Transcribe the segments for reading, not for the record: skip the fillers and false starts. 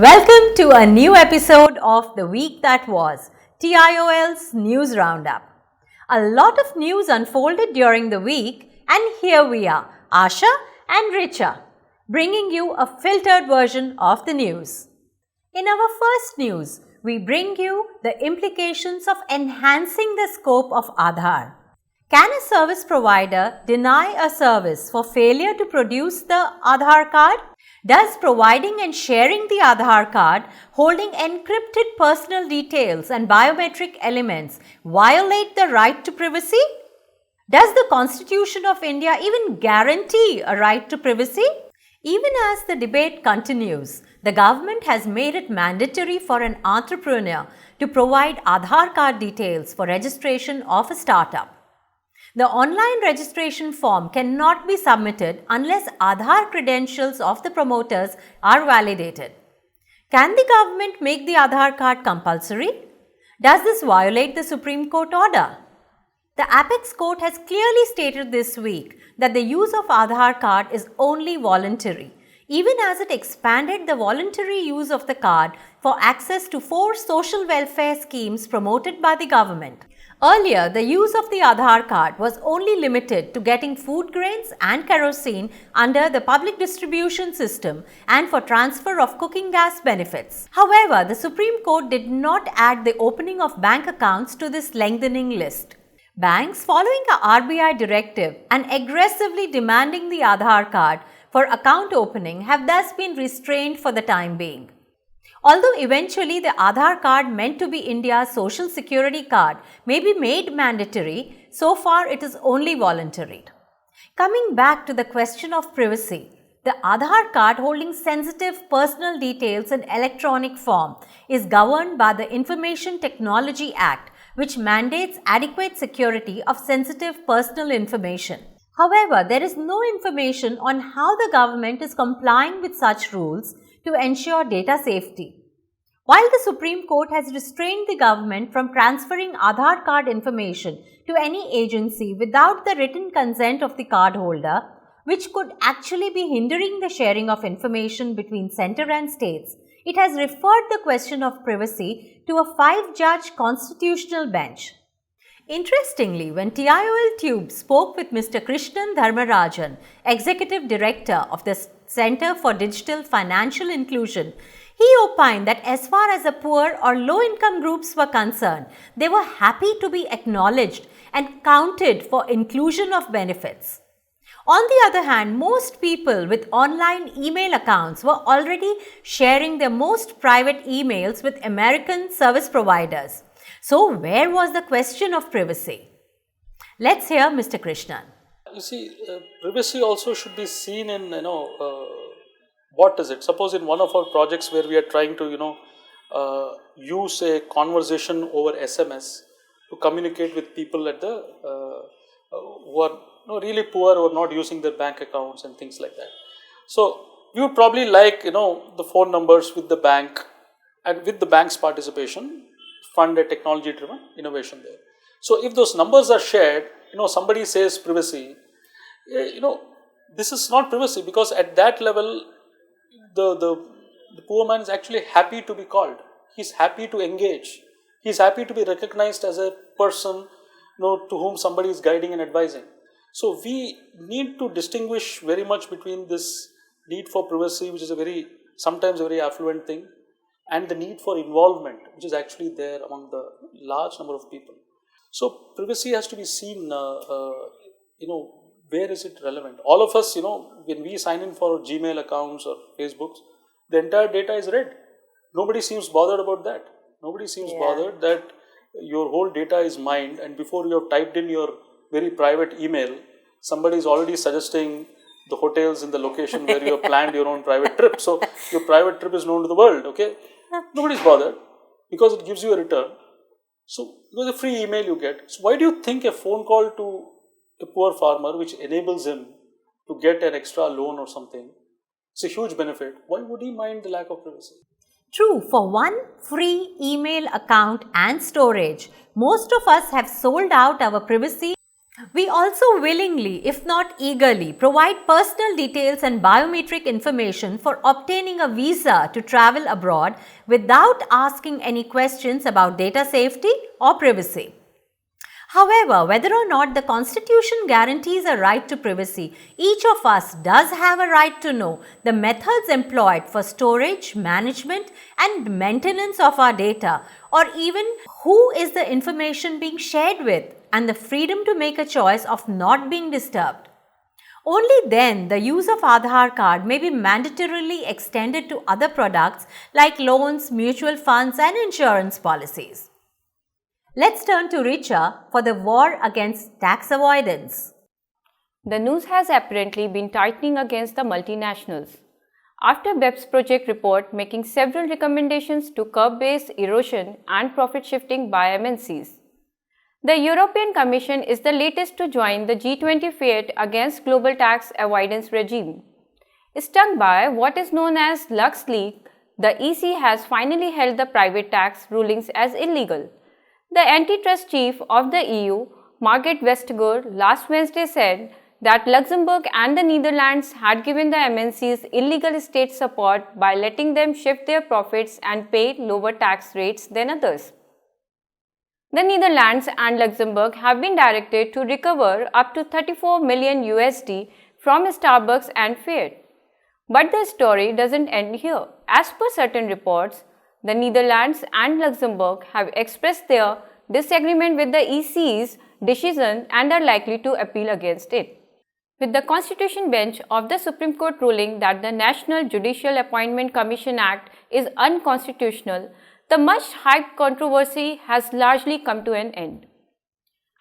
Welcome to a new episode of The Week That Was, TIOL's News Roundup. A lot of news unfolded during the week, and here we are, Asha and Richa, bringing you a filtered version of the news. In our first news, we bring you the implications of enhancing the scope of Aadhaar. Can a service provider deny a service for failure to produce the Aadhaar card? Does providing and sharing the Aadhaar card holding encrypted personal details and biometric elements violate the right to privacy? Does the Constitution of India even guarantee a right to privacy? Even as the debate continues, the government has made it mandatory for an entrepreneur to provide Aadhaar card details for registration of a startup. The online registration form cannot be submitted unless Aadhaar credentials of the promoters are validated. Can the government make the Aadhaar card compulsory? Does this violate the Supreme Court order? The Apex Court has clearly stated this week that the use of Aadhaar card is only voluntary, even as it expanded the voluntary use of the card for access to 4 social welfare schemes promoted by the government. Earlier, the use of the Aadhaar card was only limited to getting food grains and kerosene under the public distribution system and for transfer of cooking gas benefits. However, the Supreme Court did not add the opening of bank accounts to this lengthening list. Banks, following a RBI directive and aggressively demanding the Aadhaar card for account opening, have thus been restrained for the time being. Although eventually the Aadhaar card meant to be India's social security card may be made mandatory, so far it is only voluntary. Coming back to the question of privacy, the Aadhaar card holding sensitive personal details in electronic form is governed by the Information Technology Act, which mandates adequate security of sensitive personal information. However, there is no information on how the government is complying with such rules to ensure data safety. While the Supreme Court has restrained the government from transferring Aadhaar card information to any agency without the written consent of the cardholder, which could actually be hindering the sharing of information between centre and states, it has referred the question of privacy to a 5-judge constitutional bench. Interestingly, when TIOL Tube spoke with Mr. Krishnan Dharmarajan, Executive Director of the Center for Digital Financial Inclusion, he opined that as far as the poor or low-income groups were concerned, they were happy to be acknowledged and counted for inclusion of benefits. On the other hand, most people with online email accounts were already sharing their most private emails with American service providers. So, where was the question of privacy? Let's hear Mr. Krishnan. You see, privacy also should be seen in, what is it? Suppose in one of our projects where we are trying to, use a conversation over SMS to communicate with people at the who are really poor or not using their bank accounts and things like that. So, we would probably like, the phone numbers with the bank, and with the bank's participation, fund a technology-driven innovation there. So, if those numbers are shared, somebody says privacy, this is not privacy, because at that level, the poor man is actually happy to be called. He's happy to engage. He's happy to be recognized as a person, to whom somebody is guiding and advising. So, we need to distinguish very much between this need for privacy, which is sometimes a very affluent thing, and the need for involvement, which is actually there among the large number of people. So, privacy has to be seen, where is it relevant? All of us, when we sign in for Gmail accounts or Facebooks, the entire data is read. Nobody seems bothered about that. Nobody seems bothered that your whole data is mined, and before you have typed in your very private email, somebody is already suggesting the hotels in the location where you have planned your own private trip. So, your private trip is known to the world, okay? Nobody's bothered because it gives you a return. So, because a free email you get. So, why do you think a phone call to a poor farmer, which enables him to get an extra loan or something, it's a huge benefit. Why would he mind the lack of privacy? True, for one free email account and storage, most of us have sold out our privacy We also willingly, if not eagerly, provide personal details and biometric information for obtaining a visa to travel abroad without asking any questions about data safety or privacy. However, whether or not the Constitution guarantees a right to privacy, each of us does have a right to know the methods employed for storage, management, and maintenance of our data, or even who is the information being shared with, and the freedom to make a choice of not being disturbed. Only then the use of Aadhaar card may be mandatorily extended to other products like loans, mutual funds, and insurance policies. Let's turn to Richa for the war against tax avoidance. The news has apparently been tightening against the multinationals. After BEPS project report making several recommendations to curb base erosion and profit shifting by MNCs. The European Commission is the latest to join the G20 fight against global tax avoidance regime. Stung by what is known as LuxLeak, the EC has finally held the private tax rulings as illegal. The antitrust chief of the EU, Margrethe Vestager, last Wednesday said that Luxembourg and the Netherlands had given the MNCs illegal state support by letting them shift their profits and pay lower tax rates than others. The Netherlands and Luxembourg have been directed to recover up to 34 million USD from Starbucks and Fiat. But the story doesn't end here. As per certain reports, the Netherlands and Luxembourg have expressed their disagreement with the EC's decision and are likely to appeal against it. With the Constitution Bench of the Supreme Court ruling that the National Judicial Appointment Commission Act is unconstitutional, the much-hyped controversy has largely come to an end.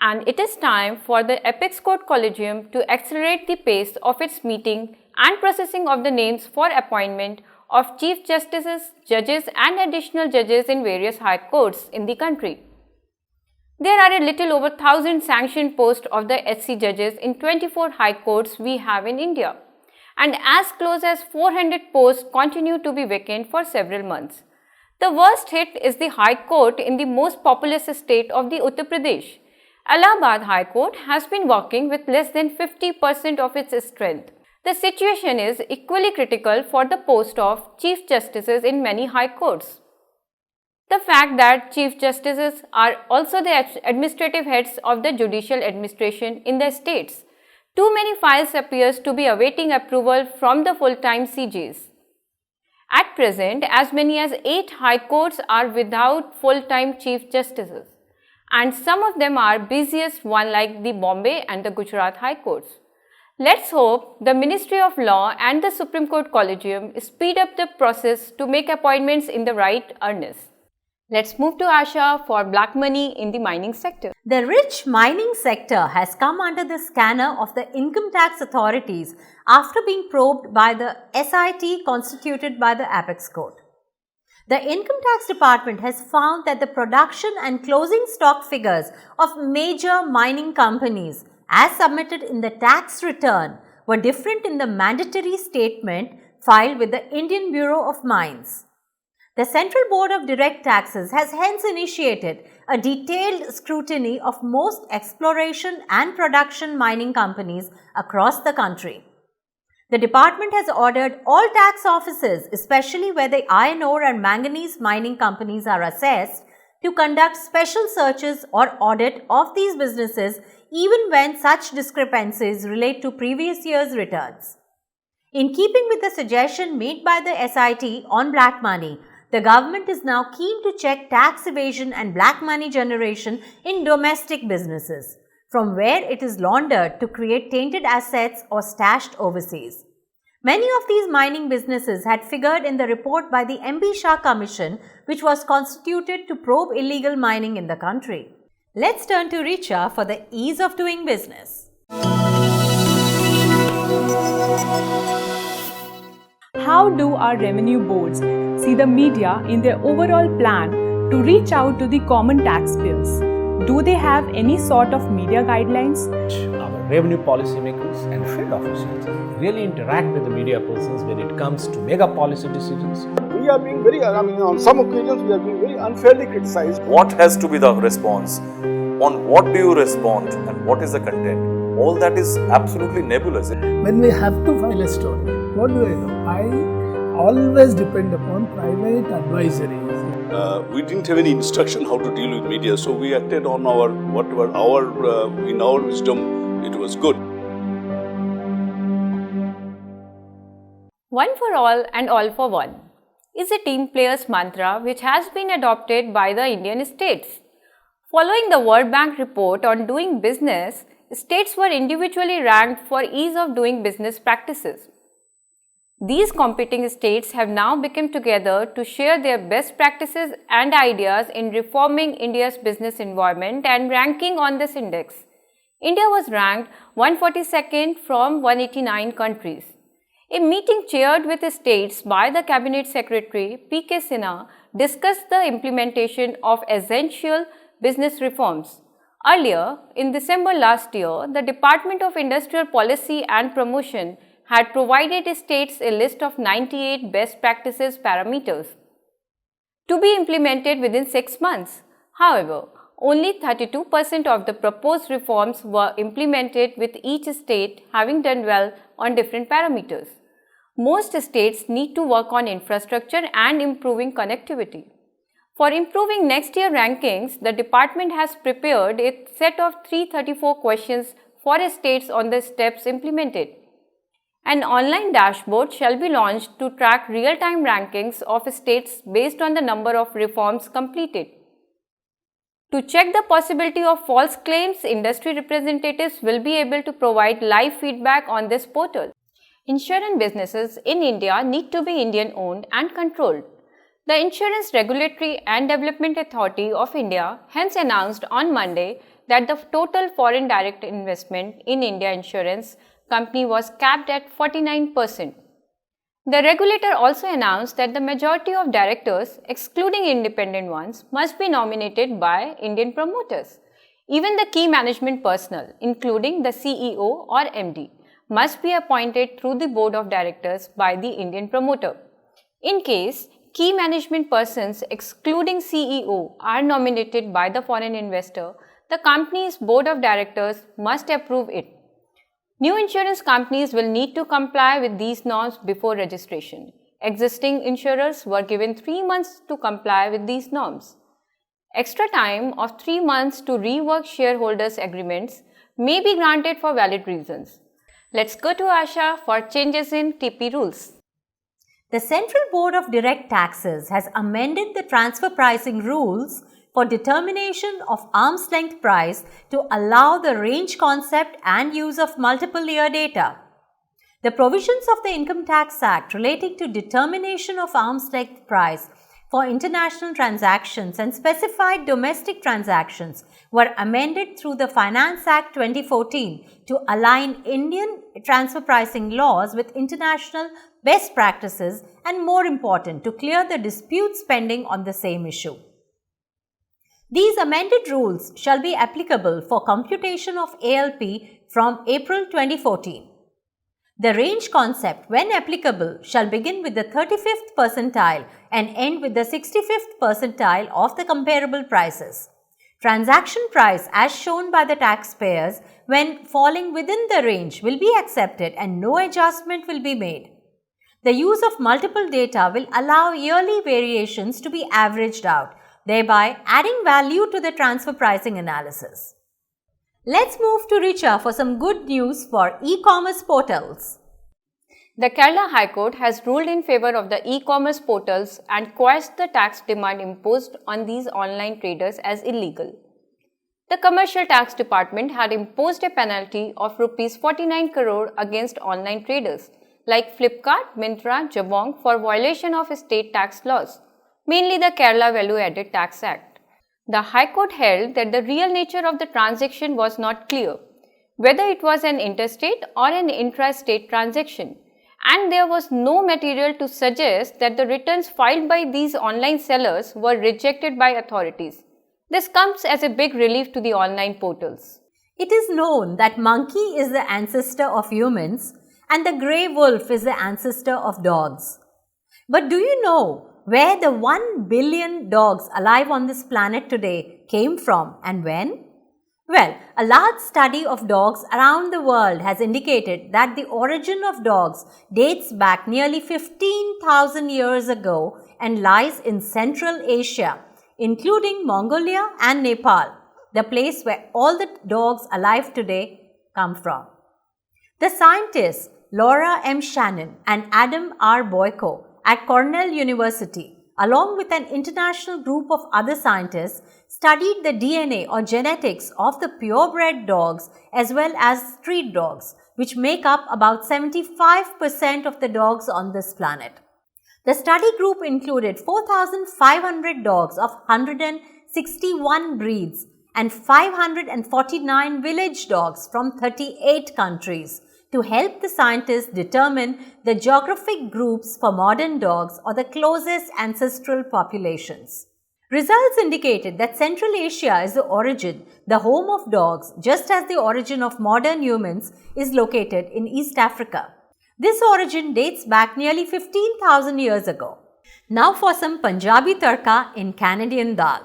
And it is time for the Apex Court Collegium to accelerate the pace of its meeting and processing of the names for appointment of Chief Justices, judges and additional judges in various high courts in the country. There are a little over 1,000 sanctioned posts of the HC judges in 24 high courts we have in India, and as close as 400 posts continue to be vacant for several months. The worst hit is the High Court in the most populous state of the Uttar Pradesh. Allahabad High Court has been working with less than 50% of its strength. The situation is equally critical for the post of Chief Justices in many high courts. The fact that Chief Justices are also the administrative heads of the judicial administration in the states. Too many files appears to be awaiting approval from the full-time CJs. At present, as many as 8 high courts are without full-time Chief Justices, and some of them are busiest one like the Bombay and the Gujarat High Courts. Let's hope the Ministry of Law and the Supreme Court Collegium speed up the process to make appointments in the right earnest. Let's move to Asha for black money in the mining sector. The rich mining sector has come under the scanner of the income tax authorities after being probed by the SIT constituted by the Apex Court. The Income Tax Department has found that the production and closing stock figures of major mining companies as submitted in the tax return were different in the mandatory statement filed with the Indian Bureau of Mines. The Central Board of Direct Taxes has hence initiated a detailed scrutiny of most exploration and production mining companies across the country. The department has ordered all tax offices, especially where the iron ore and manganese mining companies are assessed, to conduct special searches or audit of these businesses even when such discrepancies relate to previous year's returns. In keeping with the suggestion made by the SIT on black money, the government is now keen to check tax evasion and black money generation in domestic businesses, from where it is laundered to create tainted assets or stashed overseas. Many of these mining businesses had figured in the report by the MB Shah Commission, which was constituted to probe illegal mining in the country. Let's turn to Richa for the ease of doing business. How do our revenue boards see the media in their overall plan to reach out to the common taxpayers? Do they have any sort of media guidelines? Our revenue policymakers and field officials really interact with the media persons when it comes to mega policy decisions. We are being on some occasions we are being very unfairly criticized. What has to be the response on what do you respond and what is the content, all that is absolutely nebulous. When we have to file a story, what do I do? I always depend upon private advisories. We didn't have any instruction how to deal with media, so we acted on in our wisdom, it was good. One for all and all for one is a team player's mantra which has been adopted by the Indian states. Following the World Bank report on doing business, states were individually ranked for ease of doing business practices. These competing states have now become together to share their best practices and ideas in reforming India's business environment and ranking on this index. India was ranked 142nd from 189 countries. A meeting chaired with the states by the Cabinet Secretary P.K. Sinha discussed the implementation of essential business reforms. Earlier, in December last year, the Department of Industrial Policy and Promotion had provided states a list of 98 best practices parameters to be implemented within 6 months. However, only 32% of the proposed reforms were implemented, with each state having done well on different parameters. Most states need to work on infrastructure and improving connectivity. For improving next year rankings, the department has prepared a set of 334 questions for states on the steps implemented. An online dashboard shall be launched to track real-time rankings of states based on the number of reforms completed. To check the possibility of false claims, industry representatives will be able to provide live feedback on this portal. Insurance businesses in India need to be Indian-owned and controlled. The Insurance Regulatory and Development Authority of India hence announced on Monday that the total foreign direct investment in India Insurance Company was capped at 49%. The regulator also announced that the majority of directors, excluding independent ones, must be nominated by Indian promoters. Even the key management personnel, including the CEO or MD, must be appointed through the board of directors by the Indian promoter. In case key management persons, excluding CEO, are nominated by the foreign investor, the company's board of directors must approve it. New insurance companies will need to comply with these norms before registration. Existing insurers were given 3 months to comply with these norms. Extra time of 3 months to rework shareholders' agreements may be granted for valid reasons. Let's go to Asha for changes in TP rules. The Central Board of Direct Taxes has amended the transfer pricing rules for determination of arm's length price to allow the range concept and use of multiple year data. The provisions of the Income Tax Act relating to determination of arm's length price for international transactions and specified domestic transactions were amended through the Finance Act 2014 to align Indian transfer pricing laws with international best practices and, more important, to clear the disputes pending on the same issue. These amended rules shall be applicable for computation of ALP from April 2014. The range concept, when applicable, shall begin with the 35th percentile and end with the 65th percentile of the comparable prices. Transaction price as shown by the taxpayers when falling within the range will be accepted and no adjustment will be made. The use of multiple data will allow yearly variations to be averaged out, thereby adding value to the transfer pricing analysis. Let's move to Richa for some good news for e-commerce portals. The Kerala High Court has ruled in favor of the e-commerce portals and quashed the tax demand imposed on these online traders as illegal. The Commercial Tax Department had imposed a penalty of Rs 49 crore against online traders like Flipkart, Myntra, Jabong for violation of state tax laws, mainly the Kerala Value Added Tax Act. The High Court held that the real nature of the transaction was not clear, whether it was an interstate or an intra-state transaction, and there was no material to suggest that the returns filed by these online sellers were rejected by authorities. This comes as a big relief to the online portals. It is known that monkey is the ancestor of humans and the grey wolf is the ancestor of dogs. But do you know where the 1 billion dogs alive on this planet today came from and when? Well, a large study of dogs around the world has indicated that the origin of dogs dates back nearly 15,000 years ago and lies in Central Asia, including Mongolia and Nepal, the place where all the dogs alive today come from. The scientists Laura M. Shannon and Adam R. Boyko at Cornell University, along with an international group of other scientists, studied the DNA or genetics of the purebred dogs as well as street dogs, which make up about 75% of the dogs on this planet. The study group included 4,500 dogs of 161 breeds and 549 village dogs from 38 countries to help the scientists determine the geographic groups for modern dogs or the closest ancestral populations. Results indicated that Central Asia is the origin, the home of dogs, just as the origin of modern humans is located in East Africa. This origin dates back nearly 15,000 years ago. Now for some Punjabi tarka in Canadian dal.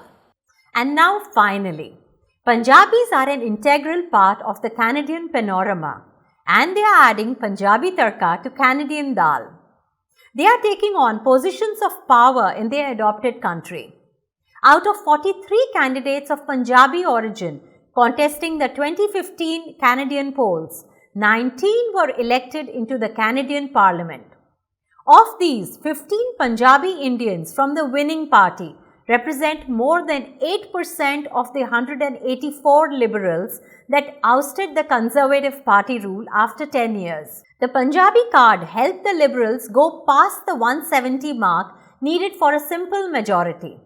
And now finally, Punjabis are an integral part of the Canadian panorama, and they are adding Punjabi tarka to Canadian dal. They are taking on positions of power in their adopted country. Out of 43 candidates of Punjabi origin contesting the 2015 Canadian polls, 19 were elected into the Canadian Parliament. Of these, 15 Punjabi Indians from the winning party represent more than 8% of the 184 Liberals that ousted the Conservative Party rule after 10 years. The Punjabi card helped the Liberals go past the 170 mark needed for a simple majority.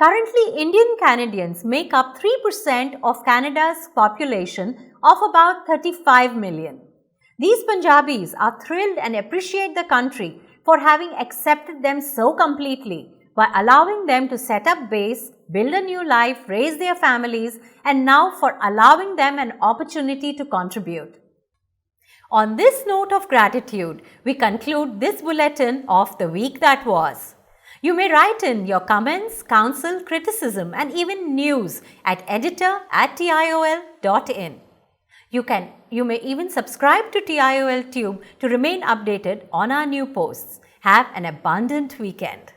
Currently, Indian Canadians make up 3% of Canada's population of about 35 million. These Punjabis are thrilled and appreciate the country for having accepted them so completely by allowing them to set up base, build a new life, raise their families, and now for allowing them an opportunity to contribute. On this note of gratitude, we conclude this bulletin of the week that was. You may write in your comments, counsel, criticism, and even news at editor@tiol.in. You may even subscribe to TIOL Tube to remain updated on our new posts. Have an abundant weekend.